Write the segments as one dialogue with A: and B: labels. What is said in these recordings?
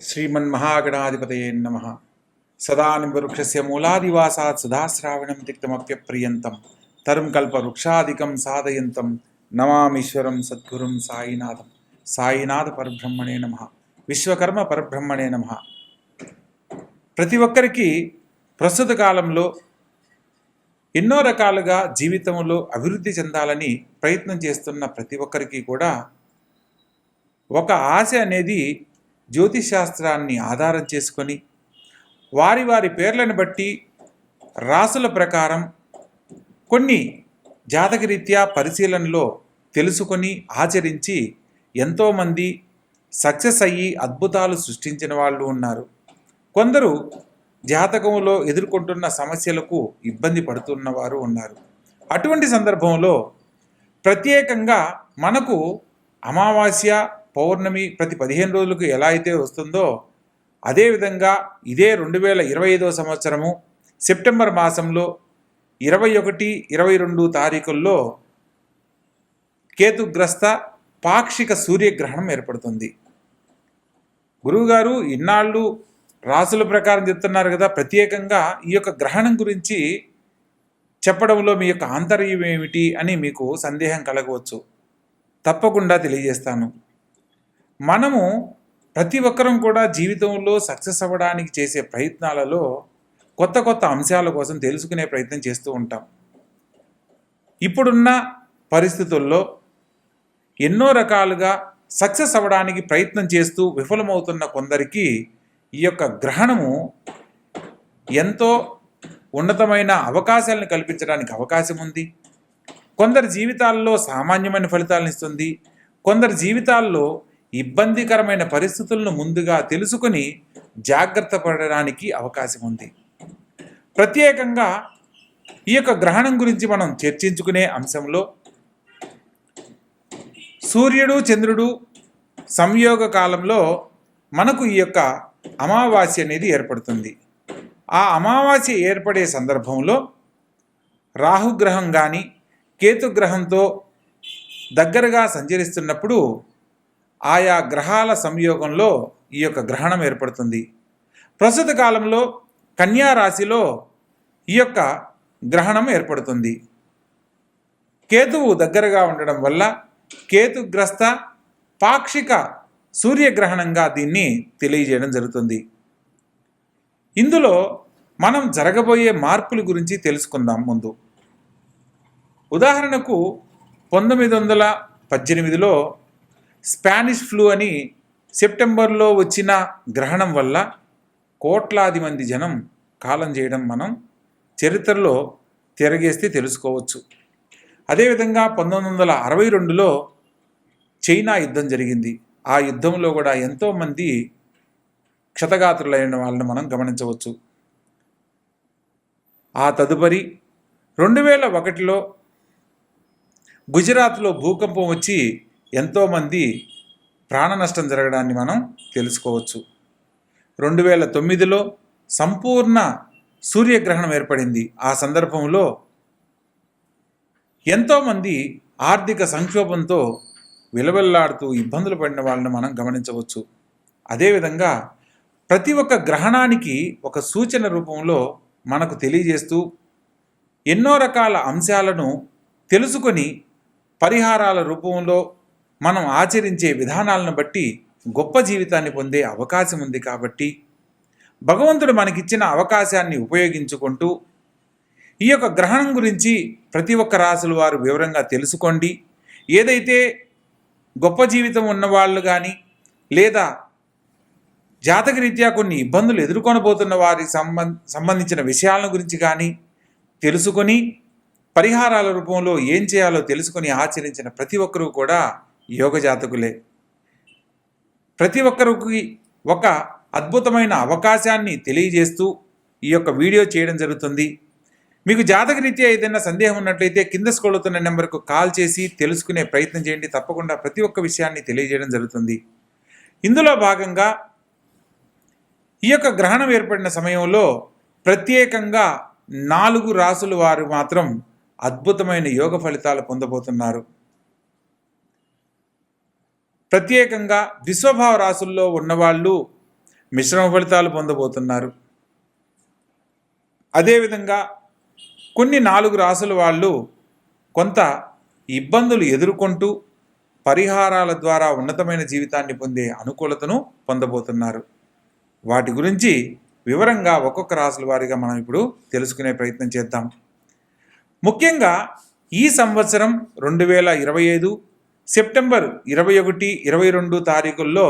A: श्रीमन्महागणाधिपतये नमः। सदानिवृक्षस्य मूलादिवासात् सदाश्रावणं तिक्तमप्यप्रियन्तं तरुं कल्पवृक्षादिकं साधयन्तं नमामीश्वरं सद्गुरुं साईनाथं। సాయినాథ పరబ్రహ్మణే నమః. విశ్వకర్మ పరబ్రహ్మణే నమః. ప్రతి ఒక్కరికి ప్రస్తుత కాలంలో ఎన్నో రకాలుగా జీవితంలో అభివృద్ధి చెందాలని ప్రయత్నం చేస్తున్న ప్రతి ఒక్కరికి కూడా ఒక ఆశ అనేది జ్యోతిష్ శాస్త్రాన్ని ఆధారం చేసుకొని వారి వారి పేర్లను బట్టి రాసుల ప్రకారం కొన్ని జాతకరీత్యా పరిశీలనలో తెలుసుకొని ఆచరించి ఎంతోమంది సక్సెస్ అయ్యి అద్భుతాలు సృష్టించిన వాళ్ళు ఉన్నారు. కొందరు జాతకంలో ఎదుర్కొంటున్న సమస్యలకు ఇబ్బంది పడుతున్న వారు ఉన్నారు. అటువంటి సందర్భంలో ప్రత్యేకంగా మనకు అమావాస్య పౌర్ణమి ప్రతి 15 రోజులకు ఎలా అయితే వస్తుందో అదేవిధంగా ఇదే 2025వ సంవత్సరము సెప్టెంబర్ మాసంలో 21, 22 తారీఖుల్లో కేతుగ్రస్త పాక్షిక సూర్యగ్రహణం ఏర్పడుతుంది. గురువుగారు ఇన్నాళ్ళు రాసుల ప్రకారం చెప్తున్నారు కదా, ప్రత్యేకంగా ఈ యొక్క గ్రహణం గురించి చెప్పడంలో మీ యొక్క ఆంతర్యం ఏమిటి అని మీకు సందేహం కలగవచ్చు. తప్పకుండా తెలియజేస్తాను. మనము ప్రతి ఒక్కరం కూడా జీవితంలో సక్సెస్ అవ్వడానికి చేసే ప్రయత్నాలలో కొత్త కొత్త అంశాల కోసం తెలుసుకునే ప్రయత్నం చేస్తూ ఉంటాం. ఇప్పుడున్న పరిస్థితుల్లో ఎన్నో రకాలుగా సక్సెస్ అవ్వడానికి ప్రయత్నం చేస్తూ విఫలమవుతున్న కొందరికి ఈ యొక్క గ్రహణము ఎంతో ఉన్నతమైన అవకాశాలను కల్పించడానికి అవకాశం ఉంది. కొందరి జీవితాల్లో సామాన్యమైన ఫలితాలను ఇస్తుంది. కొందరి జీవితాల్లో ఇబ్బందికరమైన పరిస్థితులను ముందుగా తెలుసుకొని జాగ్రత్త పడడానికి అవకాశం ఉంది. ప్రత్యేకంగా ఈ యొక్క గ్రహణం గురించి మనం చర్చించుకునే అంశంలో సూర్యుడు చంద్రుడు సంయోగ కాలంలో మనకు ఈ యొక్క అమావాస్య అనేది ఏర్పడుతుంది. ఆ అమావాస్య ఏర్పడే సందర్భంలో రాహుగ్రహం కానీ కేతుగ్రహంతో దగ్గరగా సంచరిస్తున్నప్పుడు ఆయా గ్రహాల సంయోగంలో ఈ యొక్క గ్రహణం ఏర్పడుతుంది. ప్రస్తుత కాలంలో కన్యా రాశిలో ఈ యొక్క గ్రహణం ఏర్పడుతుంది. కేతువు దగ్గరగా ఉండడం వల్ల కేతుగ్రస్త పాక్షిక సూర్యగ్రహణంగా దీన్ని తెలియజేయడం జరుగుతుంది. ఇందులో మనం జరగబోయే మార్పుల గురించి తెలుసుకుందాం. ముందు ఉదాహరణకు 1918లో స్పానిష్ ఫ్లూ అని సెప్టెంబర్లో వచ్చిన గ్రహణం వల్ల కోట్లాది మంది జనం కాలం చేయడం మనం చరిత్రలో తిరగేస్తే తెలుసుకోవచ్చు. అదేవిధంగా 1962లో చైనా యుద్ధం జరిగింది. ఆ యుద్ధంలో కూడా ఎంతోమంది క్షతగాత్రులైన వాళ్ళని మనం గమనించవచ్చు. ఆ తదుపరి 2001లో గుజరాత్లో భూకంపం వచ్చి ఎంతోమంది ప్రాణ నష్టం జరగడాన్ని మనం తెలుసుకోవచ్చు. 2009లో సంపూర్ణ సూర్యగ్రహణం ఏర్పడింది. ఆ సందర్భంలో ఎంతోమంది ఆర్థిక సంక్షోభంతో విలవిల్లాడుతూ ఇబ్బందులు పడిన వాళ్ళని మనం గమనించవచ్చు. అదేవిధంగా ప్రతి ఒక్క గ్రహణానికి ఒక సూచన రూపంలో మనకు తెలియజేస్తూ ఎన్నో రకాల అంశాలను తెలుసుకొని పరిహారాల రూపంలో మనం ఆచరించే విధానాలను బట్టి గొప్ప జీవితాన్ని పొందే అవకాశం ఉంది. కాబట్టి భగవంతుడు మనకిచ్చిన అవకాశాన్ని ఉపయోగించుకుంటూ ఈ యొక్క గ్రహణం గురించి ప్రతి ఒక్క రాశుల వారు వివరంగా తెలుసుకోండి. ఏదైతే గొప్ప జీవితం ఉన్నవాళ్ళు కానీ లేదా జాతకరీత్యా కొన్ని ఇబ్బందులు ఎదుర్కొనబోతున్న వారికి సంబంధించిన విషయాల గురించి కానీ తెలుసుకొని పరిహారాల రూపంలో ఏం చేయాలో తెలుసుకొని ఆచరించిన ప్రతి ఒక్కరూ కూడా యోగ జాతకులే. ప్రతి ఒక్కరికి ఒక అద్భుతమైన అవకాశాన్ని తెలియజేస్తూ ఈ యొక్క వీడియో చేయడం జరుగుతుంది. మీకు జాతకరీత్యా ఏదైనా సందేహం ఉన్నట్లయితే కింద స్క్రోల్ అవుతున్న నెంబర్కు కాల్ చేసి తెలుసుకునే ప్రయత్నం చేయండి. తప్పకుండా ప్రతి ఒక్క విషయాన్ని తెలియజేయడం జరుగుతుంది. ఇందులో భాగంగా ఈ యొక్క గ్రహణం ఏర్పడిన సమయంలో ప్రత్యేకంగా 4 రాసుల వారు మాత్రం అద్భుతమైన యోగ ఫలితాలు పొందబోతున్నారు. ప్రత్యేకంగా విశ్వభావ రాశుల్లో ఉన్నవాళ్ళు మిశ్రమ ఫలితాలు పొందబోతున్నారు. అదేవిధంగా కొన్ని 4 రాసుల వాళ్ళు కొంత ఇబ్బందులు ఎదుర్కొంటూ పరిహారాల ద్వారా ఉన్నతమైన జీవితాన్ని పొందే అనుకూలతను పొందబోతున్నారు. వాటి గురించి వివరంగా ఒక్కొక్క రాసుల వారీగా మనం ఇప్పుడు తెలుసుకునే ప్రయత్నం చేద్దాం. ముఖ్యంగా ఈ సంవత్సరం 2025 సెప్టెంబర్ 21, 22 తారీఖుల్లో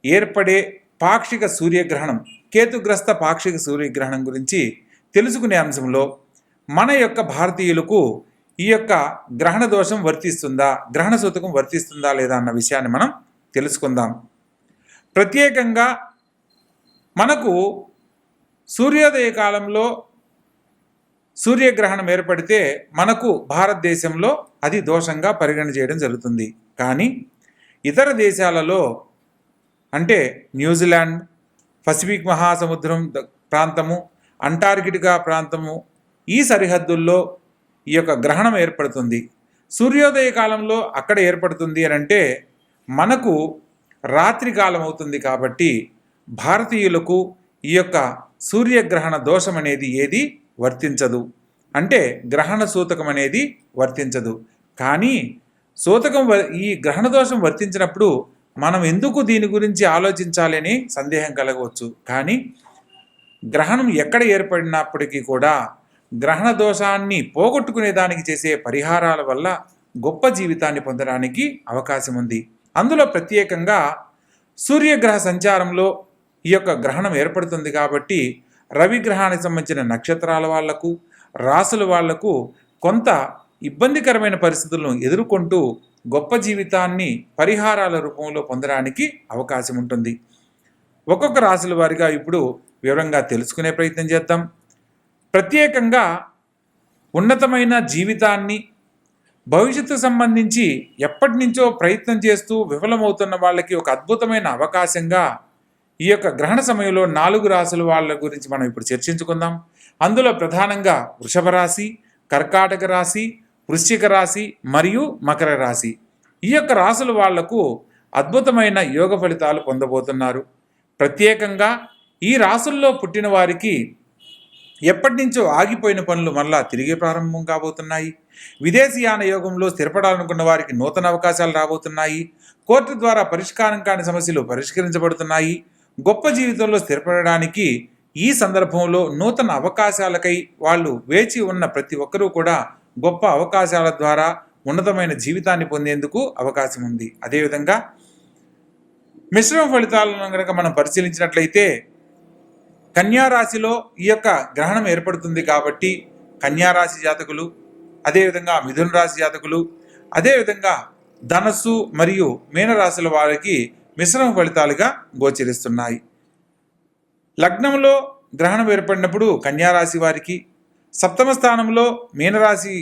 A: ఏర్పడే పాక్షిక సూర్యగ్రహణం, కేతుగ్రస్త పాక్షిక సూర్యగ్రహణం గురించి తెలుసుకునే అంశంలో మన యొక్క భారతీయులకు ఈ యొక్క గ్రహణ దోషం వర్తిస్తుందా, గ్రహణ సూతకం వర్తిస్తుందా లేదా అన్న విషయాన్ని మనం తెలుసుకుందాం. ప్రత్యేకంగా మనకు సూర్యోదయ కాలంలో సూర్యగ్రహణం ఏర్పడితే మనకు భారతదేశంలో అది దోషంగా పరిగణ చేయడం జరుగుతుంది. కానీ ఇతర దేశాలలో అంటే న్యూజిలాండ్, పసిఫిక్ మహాసముద్రం ప్రాంతము, అంటార్కిటికా ప్రాంతము, ఈ సరిహద్దుల్లో ఈ యొక్క గ్రహణం ఏర్పడుతుంది. సూర్యోదయ కాలంలో అక్కడ ఏర్పడుతుంది అని అంటే మనకు రాత్రి కాలం అవుతుంది. కాబట్టి భారతీయులకు ఈ యొక్క సూర్యగ్రహణ దోషం అనేది ఏది వర్తించదు, అంటే గ్రహణ సూతకం అనేది వర్తించదు. కానీ ఈ గ్రహణ దోషం వర్తించినప్పుడు మనం ఎందుకు దీని గురించి ఆలోచించాలి అని సందేహం కలగవచ్చు. కానీ గ్రహణం ఎక్కడ ఏర్పడినప్పటికీ కూడా గ్రహణ దోషాన్ని పోగొట్టుకునే దానికి చేసే పరిహారాల వల్ల గొప్ప జీవితాన్ని పొందడానికి అవకాశం ఉంది. అందులో ప్రత్యేకంగా సూర్యగ్రహ సంచారంలో ఈ యొక్క గ్రహణం ఏర్పడుతుంది. కాబట్టి రవి గ్రహానికి సంబంధించిన నక్షత్రాల వాళ్లకు, రాసుల వాళ్లకు కొంత ఇబ్బందికరమైన పరిస్థితులను ఎదుర్కొంటూ గొప్ప జీవితాన్ని పరిహారాల రూపంలో పొందడానికి అవకాశం ఉంటుంది. ఒక్కొక్క రాసుల వారిగా ఇప్పుడు వివరంగా తెలుసుకునే ప్రయత్నం చేద్దాం. ప్రత్యేకంగా ఉన్నతమైన జీవితాన్ని, భవిష్యత్తు సంబంధించి ఎప్పటి నుంచో ప్రయత్నం చేస్తూ విఫలమవుతున్న వాళ్ళకి ఒక అద్భుతమైన అవకాశంగా ఈ యొక్క గ్రహణ సమయంలో 4 రాసుల వాళ్ళ గురించి మనం ఇప్పుడు చర్చించుకుందాం. అందులో ప్రధానంగా వృషభ రాశి, కర్కాటక రాశి, వృశ్చిక రాశి మరియు మకర రాశి. ఈ యొక్క రాసుల వాళ్లకు అద్భుతమైన యోగ ఫలితాలు పొందబోతున్నారు. ప్రత్యేకంగా ఈ రాసుల్లో పుట్టిన వారికి ఎప్పటి నుంచో ఆగిపోయిన పనులు మళ్ళా తిరిగి ప్రారంభం కాబోతున్నాయి. విదేశీయాన యోగంలో స్థిరపడాలనుకున్న వారికి నూతన అవకాశాలు రాబోతున్నాయి. కోర్టు ద్వారా పరిష్కారం కాని సమస్యలు పరిష్కరించబడుతున్నాయి. గొప్ప జీవితంలో స్థిరపడడానికి ఈ సందర్భంలో నూతన అవకాశాలకై వాళ్ళు వేచి ఉన్న ప్రతి ఒక్కరూ కూడా గొప్ప అవకాశాల ద్వారా ఉన్నతమైన జీవితాన్ని పొందేందుకు అవకాశం ఉంది. అదేవిధంగా మిశ్రమ ఫలితాలను కనుక మనం పరిశీలించినట్లయితే కన్యారాశిలో ఈ యొక్క గ్రహణం ఏర్పడుతుంది. కాబట్టి కన్యారాశి జాతకులు, అదేవిధంగా మిథున రాశి జాతకులు, అదేవిధంగా ధనస్సు మరియు మీనరాశుల వారికి మిశ్రమ ఫలితాలుగా గోచరిస్తున్నాయి. లగ్నంలో గ్రహణం ఏర్పడినప్పుడు కన్యారాశి వారికి, సప్తమ స్థానంలో మీనరాశి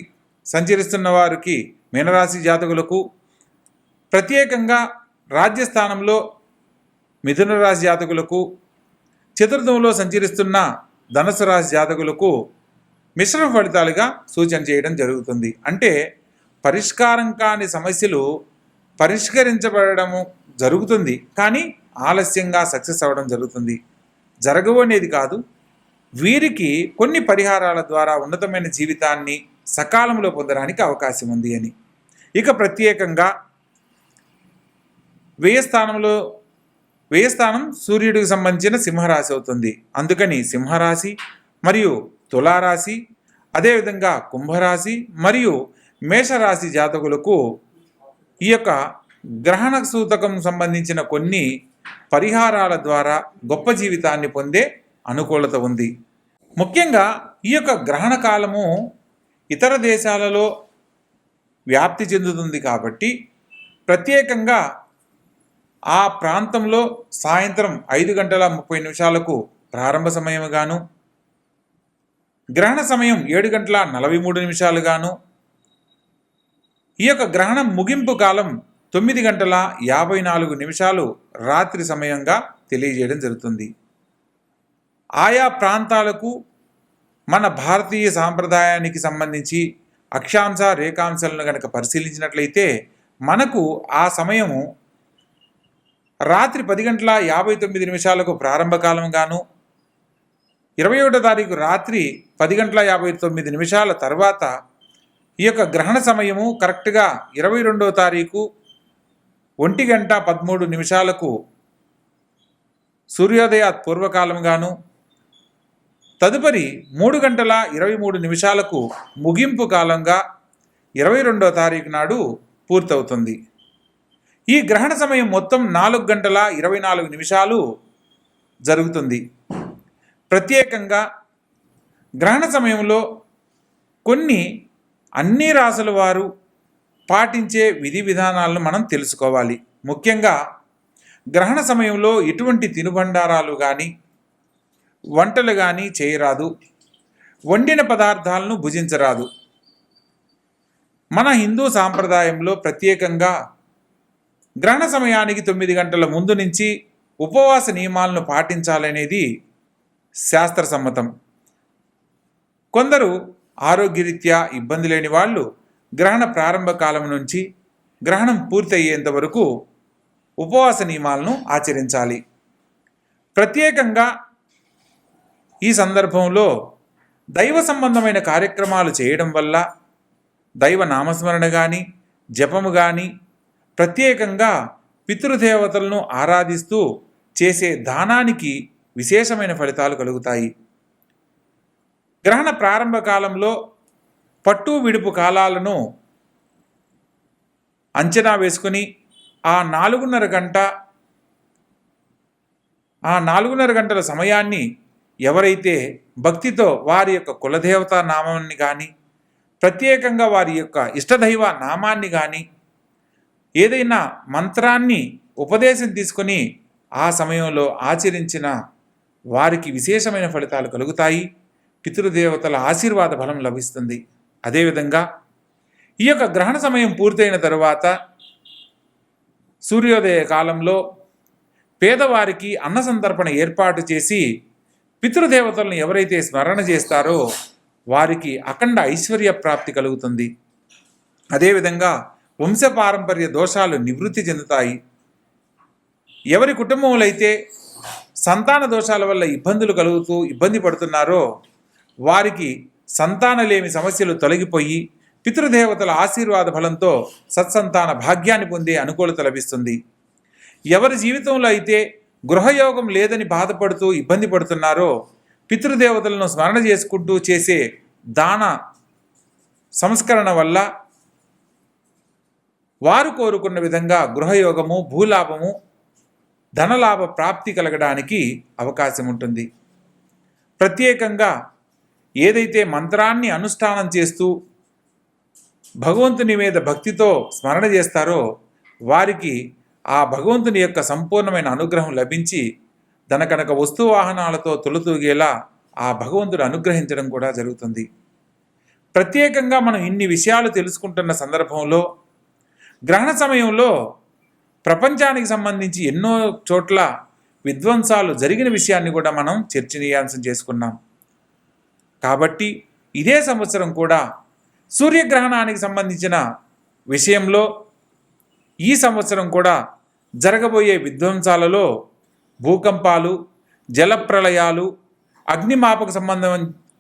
A: సంచరిస్తున్న వారికి, మీనరాశి జాతకులకు, ప్రత్యేకంగా రాజ్యస్థానంలో మిథున రాశి జాతకులకు, చతుర్థంలో సంచరిస్తున్న ధనుసు రాశి జాతకులకు మిశ్రమ ఫలితాలుగా సూచన చేయడం జరుగుతుంది. అంటే పరిష్కారం కాని సమస్యలు పరిష్కరించబడము జరుగుతుంది, కానీ ఆలస్యంగా సక్సెస్ అవ్వడం జరుగుతుంది. జరగవు అనేది కాదు, వీరికి కొన్ని పరిహారాల ద్వారా ఉన్నతమైన జీవితాన్ని సకాలంలో పొందడానికి అవకాశం ఉంది అని. ఇక ప్రత్యేకంగా వ్యయ స్థానం సూర్యుడికి సంబంధించిన సింహరాశి అవుతుంది. అందుకని సింహరాశి మరియు తులారాశి, అదేవిధంగా కుంభరాశి మరియు మేషరాశి జాతకులకు ఈ యొక్క గ్రహణ సూతకం సంబంధించిన కొన్ని పరిహారాల ద్వారా గొప్ప జీవితాన్ని పొందే అనుకూలత ఉంది. ముఖ్యంగా ఈ యొక్క గ్రహణ కాలము ఇతర దేశాలలో వ్యాప్తి చెందుతుంది. కాబట్టి ప్రత్యేకంగా ఆ ప్రాంతంలో సాయంత్రం 5:30 ప్రారంభ సమయముగాను, గ్రహణ సమయం 7:43 ఈ యొక్క గ్రహణం ముగింపు కాలం 9:54 రాత్రి సమయంగా తెలియజేయడం జరుగుతుంది. ఆయా ప్రాంతాలకు మన భారతీయ సాంప్రదాయానికి సంబంధించి అక్షాంశ రేఖాంశాలను కనుక పరిశీలించినట్లయితే మనకు ఆ సమయము రాత్రి 10:59 ప్రారంభకాలం గాను, 21వ తారీఖు రాత్రి 10:59 తర్వాత ఈ యొక్క గ్రహణ సమయము కరెక్ట్గా 22వ తారీఖు 1:13 సూర్యోదయ పూర్వకాలం గాను, తదుపరి 3:23 ముగింపు కాలంగా 22వ తారీఖు నాడు పూర్తవుతుంది. ఈ గ్రహణ సమయం మొత్తం 4:24 జరుగుతుంది. ప్రత్యేకంగా గ్రహణ సమయంలో కొన్ని అన్ని రాసుల వారు పాటించే విధి విధానాలను మనం తెలుసుకోవాలి. ముఖ్యంగా గ్రహణ సమయంలో ఎటువంటి తినుబండారాలు కానీ వంటలు కానీ చేయరాదు, వండిన పదార్థాలను భుజించరాదు. మన హిందూ సాంప్రదాయంలో ప్రత్యేకంగా గ్రహణ సమయానికి 9 గంటల ముందు నుంచి ఉపవాస నియమాలను పాటించాలనేది శాస్త్రసమ్మతం. కొందరు ఆరోగ్యరీత్యా ఇబ్బంది లేని వాళ్ళు గ్రహణ ప్రారంభ కాలం నుంచి గ్రహణం పూర్తయ్యేంత వరకు ఉపవాస నియమాలను ఆచరించాలి. ప్రత్యేకంగా ఈ సందర్భంలో దైవ సంబంధమైన కార్యక్రమాలు చేయడం వల్ల దైవ నామస్మరణ కానీ జపము కానీ, ప్రత్యేకంగా పితృదేవతలను ఆరాధిస్తూ చేసే దానానికి విశేషమైన ఫలితాలు కలుగుతాయి. గ్రహణ ప్రారంభ కాలంలో పట్టు విడుపు కాలాలను అంచనా వేసుకుని ఆ 4:30 గంటల సమయాన్ని ఎవరైతే భక్తితో వారి యొక్క కులదేవత నామాన్ని కానీ, ప్రత్యేకంగా వారి యొక్క ఇష్టదైవ నామాన్ని కానీ, ఏదైనా మంత్రాన్ని ఉపదేశం తీసుకొని ఆ సమయంలో ఆచరించిన వారికి విశేషమైన ఫలితాలు కలుగుతాయి. పితృదేవతల ఆశీర్వాద బలం లభిస్తుంది. అదేవిధంగా ఈ యొక్క గ్రహణ సమయం పూర్తయిన తరువాత సూర్యోదయ కాలంలో పేదవారికి అన్న సంతర్పణ ఏర్పాటు చేసి పితృదేవతలను ఎవరైతే స్మరణ చేస్తారో వారికి అఖండ ఐశ్వర్య ప్రాప్తి కలుగుతుంది. అదేవిధంగా వంశపారంపర్య దోషాలు నివృత్తి చెందుతాయి. ఎవరి కుటుంబంలో అయితే సంతాన దోషాల వల్ల ఇబ్బందులు కలుగుతూ ఇబ్బంది పడుతున్నారో వారికి సంతానలేమి సమస్యలు తొలగిపోయి పితృదేవతల ఆశీర్వాద బలంతో సత్సంతాన భాగ్యాన్ని పొందే అనుకూలత లభిస్తుంది. ఎవరి జీవితంలో అయితే గృహయోగం లేదని బాధపడుతూ ఇబ్బంది పడుతున్నారో పితృదేవతలను స్మరణ చేసుకుంటూ చేసే దాన సంస్కరణ వల్ల వారు కోరుకున్న విధంగా గృహయోగము, భూలాభము, ధనలాభ ప్రాప్తి కలగడానికి అవకాశం ఉంటుంది. ప్రత్యేకంగా ఏదైతే మంత్రాన్ని అనుష్ఠానం చేస్తూ భగవంతుని మీద భక్తితో స్మరణ చేస్తారో వారికి ఆ భగవంతుని యొక్క సంపూర్ణమైన అనుగ్రహం లభించి ధనకనక వస్తువాహనాలతో తొలుతూగేలా ఆ భగవంతుడు అనుగ్రహించడం కూడా జరుగుతుంది. ప్రత్యేకంగా మనం ఇన్ని విషయాలు తెలుసుకుంటున్న సందర్భంలో గ్రహణ సమయంలో ప్రపంచానికి సంబంధించి ఎన్నో చోట్ల విధ్వంసాలు జరిగిన విషయాన్ని కూడా మనం చర్చనీయాంశం చేసుకున్నాం. కాబట్టి ఇదే సంవత్సరం కూడా సూర్యగ్రహణానికి సంబంధించిన విషయంలో ఈ సంవత్సరం కూడా జరగబోయే విధ్వంసాలలో భూకంపాలు, జలప్రళయాలు,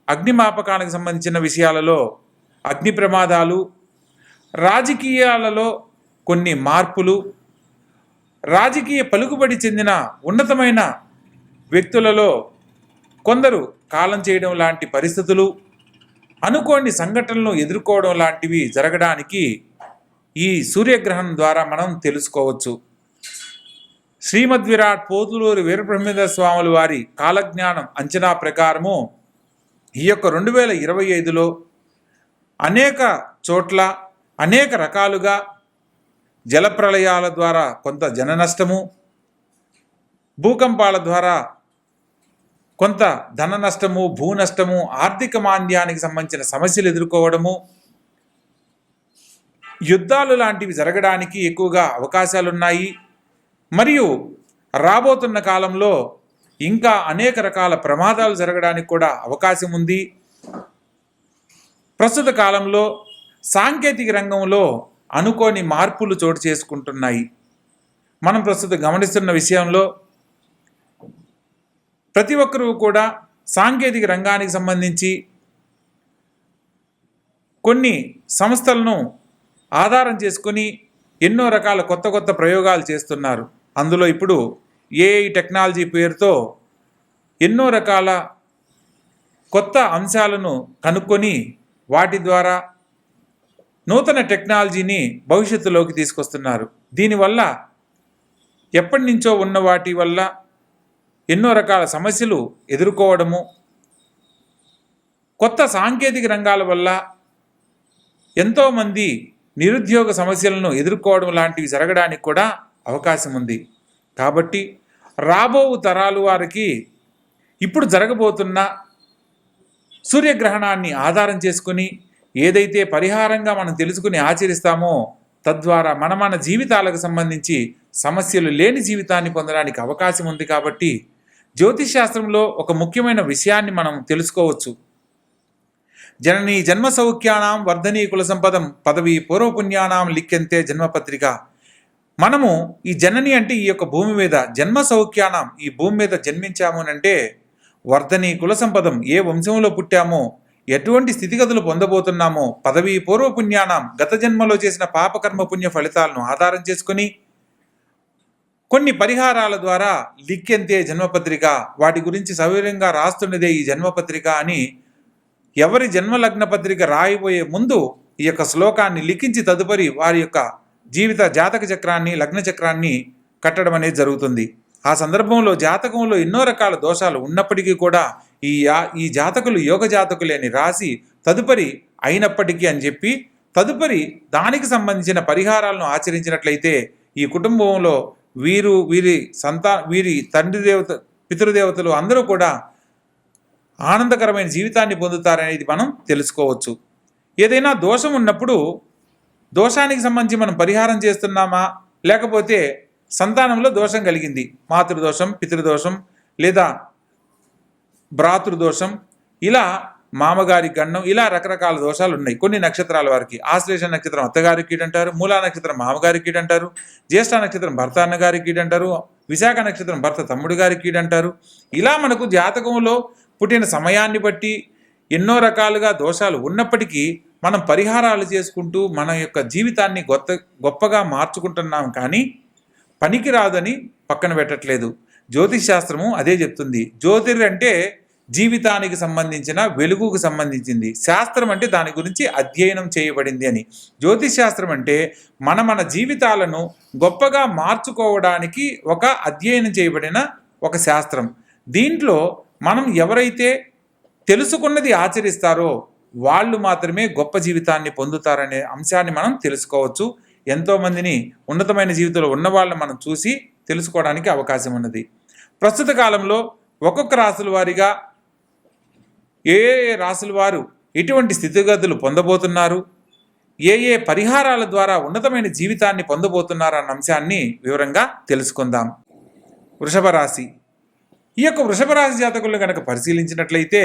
A: అగ్నిమాపకానికి సంబంధించిన విషయాలలో అగ్ని ప్రమాదాలు, రాజకీయాలలో కొన్ని మార్పులు, రాజకీయ పలుకుబడి చెందిన ఉన్నతమైన వ్యక్తులలో కొందరు కాలం చేయడం లాంటి పరిస్థితులు, అనుకోని సంఘటనలను ఎదుర్కోవడం లాంటివి జరగడానికి ఈ సూర్యగ్రహణం ద్వారా మనం తెలుసుకోవచ్చు. శ్రీమద్విరాట్ పోతులూరి వీరబ్రహ్మేంద్ర స్వాముల వారి కాలజ్ఞానం అంచనా ప్రకారము ఈ యొక్క 2025లో అనేక చోట్ల అనేక రకాలుగా జలప్రళయాల ద్వారా కొంత జన నష్టము, భూకంపాల ద్వారా కొంత ధన నష్టము, భూ నష్టము, ఆర్థిక మాంద్యానికి సంబంధించిన సమస్యలు ఎదుర్కోవడము, యుద్ధాలు లాంటివి జరగడానికి ఎక్కువగా అవకాశాలున్నాయి. మరియు రాబోతున్న కాలంలో ఇంకా అనేక రకాల ప్రమాదాలు జరగడానికి కూడా అవకాశం ఉంది. ప్రస్తుత కాలంలో సాంకేతిక రంగంలో అనుకోని మార్పులు చోటు చేసుకుంటున్నాయి. మనం ప్రస్తుతం గమనిస్తున్న విషయంలో ప్రతి ఒక్కరూ కూడా సాంకేతిక రంగానికి సంబంధించి కొన్ని సంస్థలను ఆధారం చేసుకొని ఎన్నో రకాల కొత్త కొత్త ప్రయోగాలు చేస్తున్నారు. అందులో ఇప్పుడు ఏఐ టెక్నాలజీ పేరుతో ఎన్నో రకాల కొత్త అంశాలను కనుక్కొని వాటి ద్వారా నూతన టెక్నాలజీని భవిష్యత్తులోకి తీసుకొస్తున్నారు. దీనివల్ల ఎప్పటి నుంచో ఉన్న వాటి వల్ల ఎన్నో రకాల సమస్యలు ఎదుర్కోవడము, కొత్త సాంకేతిక రంగాల వల్ల ఎంతోమంది నిరుద్యోగ సమస్యలను ఎదుర్కోవడం లాంటివి జరగడానికి కూడా అవకాశం ఉంది. కాబట్టి రాబో తరాలు వారికి ఇప్పుడు జరగబోతున్న సూర్యగ్రహణాన్ని ఆధారం చేసుకుని ఏదైతే పరిహారంగా మనం తెలుసుకుని ఆచరిస్తామో తద్వారా మన జీవితాలకు సంబంధించి సమస్యలు లేని జీవితాన్ని పొందడానికి అవకాశం ఉంది. కాబట్టి జ్యోతిష్ శాస్త్రంలో ఒక ముఖ్యమైన విషయాన్ని మనం తెలుసుకోవచ్చు. జననీ జన్మ సౌఖ్యానాం వర్ధనీ కుల సంపదం పదవి పూర్వపుణ్యానాం లిఖ్యంతే జన్మపత్రిక. మనము ఈ జనని అంటే ఈ యొక్క భూమి మీద, జన్మ సౌఖ్యానాం ఈ భూమి మీద జన్మించాము అంటే వర్ధనీ కుల సంపదం ఏ వంశంలో పుట్టామో, ఎటువంటి స్థితిగతులు పొందబోతున్నామో, పదవి పూర్వపుణ్యానాం గత జన్మలో చేసిన పాపకర్మ పుణ్య ఫలితాలను ఆధారం చేసుకుని కొన్ని పరిహారాల ద్వారా లిఖ్యంతే జన్మపత్రిక, వాటి గురించి సవివరంగా రాస్తున్నదే ఈ జన్మపత్రిక అని ఎవరి జన్మలగ్న పత్రిక రాయిపోయే ముందు ఈ యొక్క శ్లోకాన్ని లిఖించి తదుపరి వారి యొక్క జీవిత జాతక చక్రాన్ని, లగ్న చక్రాన్ని కట్టడం అనేది జరుగుతుంది. ఆ సందర్భంలో జాతకంలో ఎన్నో రకాల దోషాలు ఉన్నప్పటికీ కూడా ఈ జాతకులు యోగ జాతకులే అని రాసి తదుపరి అయినప్పటికీ అని చెప్పి తదుపరి దానికి సంబంధించిన పరిహారాలను ఆచరించినట్లయితే ఈ కుటుంబంలో వీరి తండ్రి దేవత, పితృదేవతలు అందరూ కూడా ఆనందకరమైన జీవితాన్ని పొందుతారనేది మనం తెలుసుకోవచ్చు. ఏదైనా దోషం ఉన్నప్పుడు దోషానికి సంబంధించి మనం పరిహారం చేస్తున్నామా, లేకపోతే సంతానంలో దోషం కలిగింది, మాతృదోషం, పితృదోషం లేదా భ్రాతృదోషం, ఇలా మామగారి గండం, ఇలా రకరకాల దోషాలు ఉన్నాయి కొన్ని నక్షత్రాల వారికి. ఆశ్లేష నక్షత్రం అత్తగారి కీడు అంటారు, మూలా నక్షత్రం మామగారి కీడు అంటారు, జ్యేష్ఠ నక్షత్రం భర్త అన్నగారి కీడు అంటారు, విశాఖ నక్షత్రం భర్త తమ్ముడు గారి కీడు అంటారు. ఇలా మనకు జాతకంలో పుట్టిన సమయాన్ని బట్టి ఎన్నో రకాలుగా దోషాలు ఉన్నప్పటికీ మనం పరిహారాలు చేసుకుంటూ మన యొక్క జీవితాన్ని గొప్పగా మార్చుకుంటున్నాం. కానీ పనికి రాదని పక్కన పెట్టట్లేదు. జ్యోతిష్ శాస్త్రము అదే చెప్తుంది. జ్యోతిర్ అంటే జీవితానికి సంబంధించిన వెలుగుకు సంబంధించింది, శాస్త్రం అంటే దాని గురించి అధ్యయనం చేయబడింది అని. జ్యోతిష్ శాస్త్రం అంటే మన జీవితాలను గొప్పగా మార్చుకోవడానికి ఒక అధ్యయనం చేయబడిన ఒక శాస్త్రం. దీంట్లో మనం ఎవరైతే తెలుసుకున్నది ఆచరిస్తారో వాళ్ళు మాత్రమే గొప్ప జీవితాన్ని పొందుతారనే అంశాన్ని మనం తెలుసుకోవచ్చు. ఎంతోమందిని ఉన్నతమైన జీవితంలో ఉన్న వాళ్ళని మనం చూసి తెలుసుకోవడానికి అవకాశం ఉన్నది. ప్రస్తుత కాలంలో ఒక్కొక్క రాశుల వారిగా ఏ రాశుల వారు ఎటువంటి స్థితిగతులు పొందబోతున్నారు, ఏ పరిహారాల ద్వారా ఉన్నతమైన జీవితాన్ని పొందబోతున్నారు అన్న అంశాన్ని వివరంగా తెలుసుకుందాం. వృషభ రాశి. ఈ యొక్క వృషభ రాశి జాతకులను కనుక పరిశీలించినట్లయితే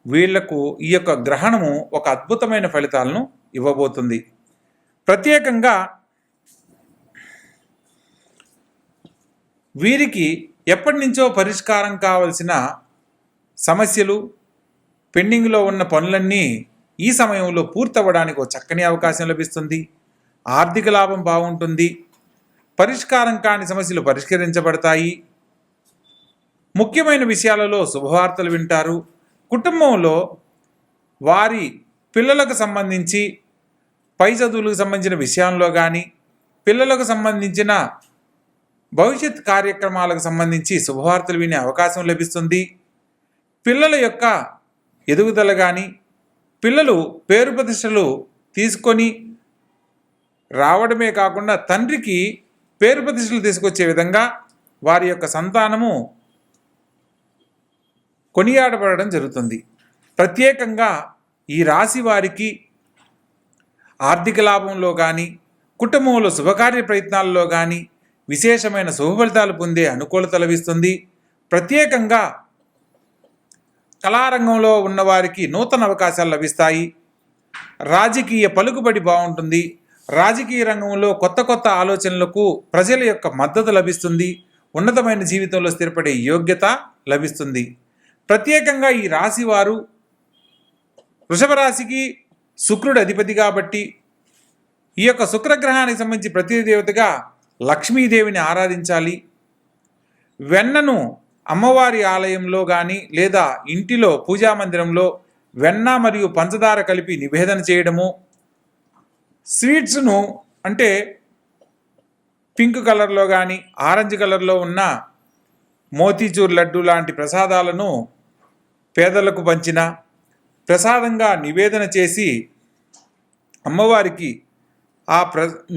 A: వీళ్లకు ఈ యొక్క గ్రహణము ఒక అద్భుతమైన ఫలితాలను ఇవ్వబోతుంది. ప్రత్యేకంగా వీరికి ఎప్పటి నుంచో పరిష్కారం కావలసిన సమస్యలు, పెండింగ్లో ఉన్న పనులన్నీ ఈ సమయంలో పూర్తవ్వడానికి ఒక చక్కని అవకాశం లభిస్తుంది. ఆర్థిక లాభం బాగుంటుంది. పరిష్కారం కాని సమస్యలు పరిష్కరించబడతాయి. ముఖ్యమైన విషయాలలో శుభవార్తలు వింటారు. కుటుంబంలో వారి పిల్లలకు సంబంధించి పై చదువులకు సంబంధించిన విషయంలో కానీ, పిల్లలకు సంబంధించిన భవిష్యత్ కార్యక్రమాలకు సంబంధించి శుభవార్తలు వినే అవకాశం లభిస్తుంది. పిల్లల యొక్క ఎదుగుదల కానీ, పిల్లలు పేరు ప్రతిష్టలు తీసుకొని రావడమే కాకుండా తండ్రికి పేరు ప్రతిష్టలు తీసుకొచ్చే విధంగా వారి యొక్క సంతానము కొనియాడబడడం జరుగుతుంది. ప్రత్యేకంగా ఈ రాశి వారికి ఆర్థిక లాభంలో కానీ, కుటుంబంలో శుభకార్య ప్రయత్నాల్లో కానీ విశేషమైన శుభ ఫలితాలు పొందే అనుకూలత లభిస్తుంది. ప్రత్యేకంగా కళారంగంలో ఉన్నవారికి నూతన అవకాశాలు లభిస్తాయి. రాజకీయ పలుకుబడి బాగుంటుంది. రాజకీయ రంగంలో కొత్త కొత్త ఆలోచనలకు ప్రజల యొక్క మద్దతు లభిస్తుంది. ఉన్నతమైన జీవితంలో స్థిరపడే యోగ్యత లభిస్తుంది. ప్రత్యేకంగా ఈ రాశి వారు వృషభ రాశికి శుక్రుడు అధిపతి కాబట్టి ఈ యొక్క శుక్రగ్రహానికి సంబంధించి ప్రతి దేవతగా లక్ష్మీదేవిని ఆరాధించాలి. వెన్నను అమ్మవారి ఆలయంలో కానీ లేదా ఇంటిలో పూజామందిరంలో వెన్న మరియు పంచదార కలిపి నివేదన చేయడము, స్వీట్స్ను అంటే పింక్ కలర్లో కానీ ఆరెంజ్ కలర్లో ఉన్న మోతీచూర్ లడ్డు లాంటి ప్రసాదాలను పేదలకు పంచిన ప్రసాదంగా నివేదన చేసి అమ్మవారికి ఆ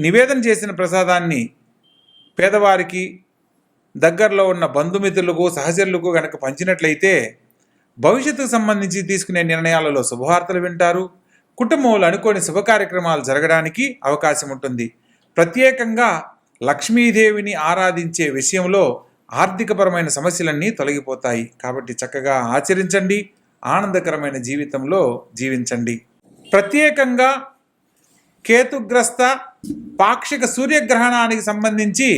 A: నివేదన చేసిన ప్రసాదాన్ని పేదవారికి దగ్గరలో ఉన్న బంధుమిత్రులకు సహచరులకు కనుక పంచినట్లయితే భవిష్యత్తుకు సంబంధించి తీసుకునే నిర్ణయాలలో శుభవార్తలు వింటారు. కుటుంబంలో అనుకోని శుభ కార్యక్రమాలు జరగడానికి అవకాశం ఉంటుంది. ప్రత్యేకంగా లక్ష్మీదేవిని ఆరాధించే విషయంలో ఆర్థికపరమైన సమస్యలన్నీ తొలగిపోతాయి. కాబట్టి చక్కగా ఆచరించండి, ఆనందకరమైన జీవితంలో జీవించండి. ప్రత్యేకంగా కేతుగ్రస్త పాక్షిక సూర్యగ్రహణానికి సంబంధించి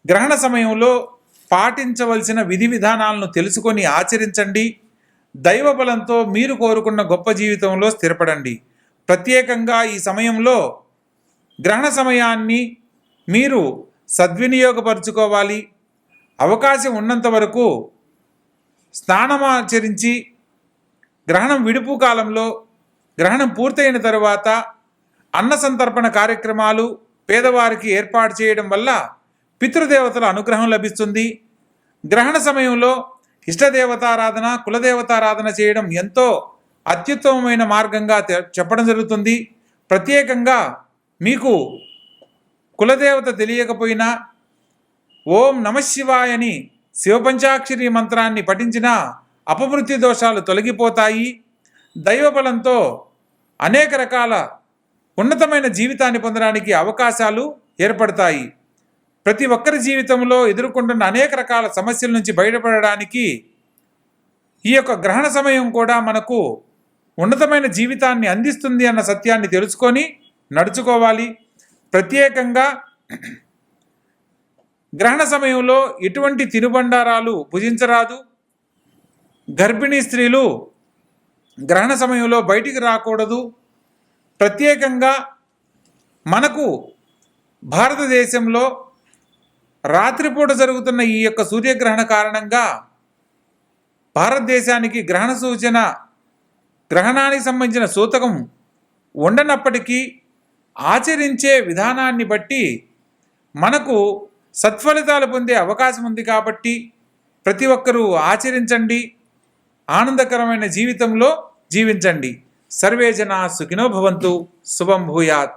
A: గ్రహణ సమయంలో పాటించవలసిన విధి విధానాలను తెలుసుకొని ఆచరించండి. దైవ బలంతో మీరు కోరుకున్న గొప్ప జీవితంలో స్థిరపడండి. ప్రత్యేకంగా ఈ సమయంలో గ్రహణ సమయాన్ని మీరు సద్వినియోగపరుచుకోవాలి. అవకాశం ఉన్నంత వరకు స్నానమాచరించి గ్రహణం విడుపు కాలంలో గ్రహణం పూర్తయిన తరువాత అన్న సంతర్పణ కార్యక్రమాలు పేదవారికి ఏర్పాటు చేయడం వల్ల పితృదేవతల అనుగ్రహం లభిస్తుంది. గ్రహణ సమయంలో ఇష్టదేవతారాధన, కులదేవతారాధన చేయడం ఎంతో అత్యుత్తమమైన మార్గంగా చెప్పడం జరుగుతుంది. ప్రత్యేకంగా మీకు కులదేవత తెలియకపోయినా ఓం నమశివాయ అని శివపంచాక్షరి మంత్రాన్ని పఠించిన అపమృత్యు దోషాలు తొలగిపోతాయి. దైవబలంతో అనేక రకాల ఉన్నతమైన జీవితాన్ని పొందడానికి అవకాశాలు ఏర్పడతాయి. ప్రతి ఒక్కరి జీవితంలో ఎదుర్కొంటున్న అనేక రకాల సమస్యల నుంచి బయటపడడానికి ఈ యొక్క గ్రహణ సమయం కూడా మనకు ఉన్నతమైన జీవితాన్ని అందిస్తుంది అన్న సత్యాన్ని తెలుసుకొని నడుచుకోవాలి. ప్రత్యేకంగా గ్రహణ సమయంలో ఎటువంటి తినుబండారాలు భుజించరాదు. గర్భిణీ స్త్రీలు గ్రహణ సమయంలో బయటికి రాకూడదు. ప్రత్యేకంగా మనకు భారతదేశంలో రాత్రిపూట జరుగుతున్న ఈ యొక్క సూర్యగ్రహణ కారణంగా భారతదేశానికి గ్రహణ సూచన గ్రహణానికి సంబంధించిన సూతకం ఉండనప్పటికీ ఆచరించే విధానాన్ని బట్టి మనకు సత్ఫలితాలు పొందే అవకాశం ఉంది. కాబట్టి ప్రతి ఒక్కరూ ఆచరించండి, ఆనందకరమైన జీవితంలో జీవించండి. సర్వే జనా సుఖినో భవంతు. శుభం భూయాత్.